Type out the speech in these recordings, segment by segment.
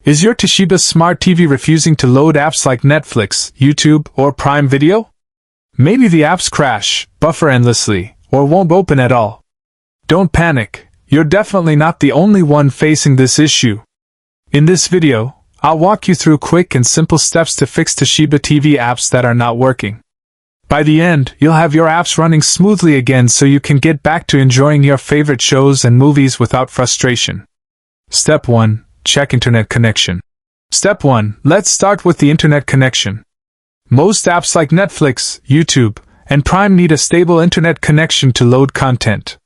Is your Toshiba Smart TV refusing to load apps like Netflix, YouTube, or Prime Video? Maybe the apps crash, buffer endlessly, or won't open at all. Don't panic, you're definitely not the only one facing this issue. In this video, I'll walk you through quick and simple steps to fix Toshiba TV apps that are not working. By the end, you'll have your apps running smoothly again so you can get back to enjoying your favorite shows and movies without frustration. Step 1. Check internet connection. Step 1. Let's start with the internet connection. Most apps like Netflix, YouTube, and Prime need a stable internet connection to load content.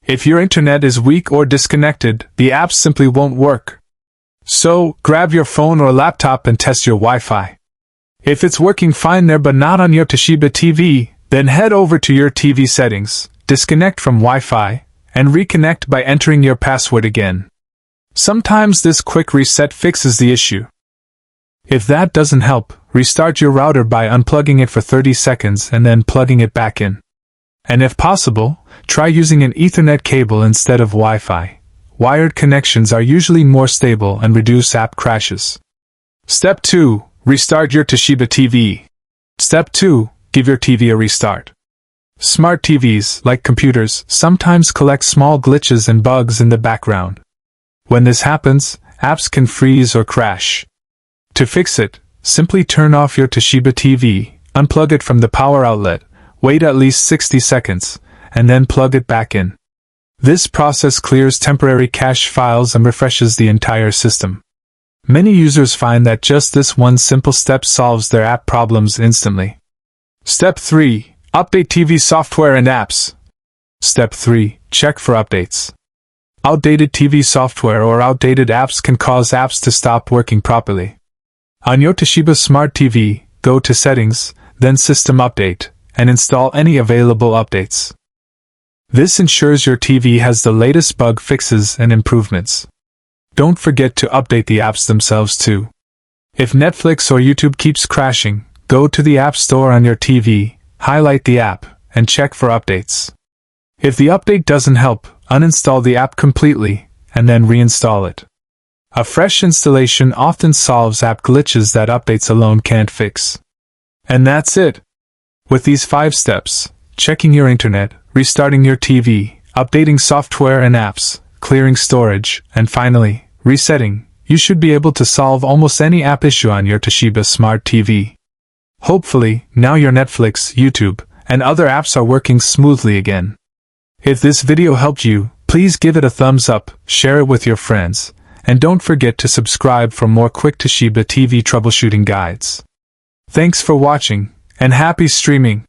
If your internet is weak or disconnected, the apps simply won't work. So, grab your phone or laptop and test your Wi-Fi. If it's working fine there but not on your Toshiba TV, then head over to your TV settings, disconnect from Wi-Fi, and reconnect by entering your password again. Sometimes this quick reset fixes the issue. If that doesn't help, restart your router by unplugging it for 30 seconds and then plugging it back in. And if possible, try using an Ethernet cable instead of Wi-Fi. Wired connections are usually more stable and reduce app crashes. Step 2. Restart your Toshiba TV. Step 2. Give your TV a restart. Smart TVs, like computers, sometimes collect small glitches and bugs in the background. When this happens, apps can freeze or crash. To fix it, simply turn off your Toshiba TV, unplug it from the power outlet, wait at least 60 seconds, and then plug it back in. This process clears temporary cache files and refreshes the entire system. Many users find that just this one simple step solves their app problems instantly. Step 3. Update TV software and apps. Step 3. Check for updates. Outdated TV software or outdated apps can cause apps to stop working properly. On your Toshiba Smart TV, go to Settings, then System Update, and install any available updates. This ensures your TV has the latest bug fixes and improvements. Don't forget to update the apps themselves too. If Netflix or YouTube keeps crashing, go to the App Store on your TV, highlight the app, and check for updates. If the update doesn't help, uninstall the app completely, and then reinstall it. A fresh installation often solves app glitches that updates alone can't fix. And that's it. With these 5 steps, checking your internet, restarting your TV, updating software and apps, clearing storage, and finally, resetting, you should be able to solve almost any app issue on your Toshiba Smart TV. Hopefully, now your Netflix, YouTube, and other apps are working smoothly again. If this video helped you, please give it a thumbs up, share it with your friends, and don't forget to subscribe for more quick Toshiba TV troubleshooting guides. Thanks for watching, and happy streaming!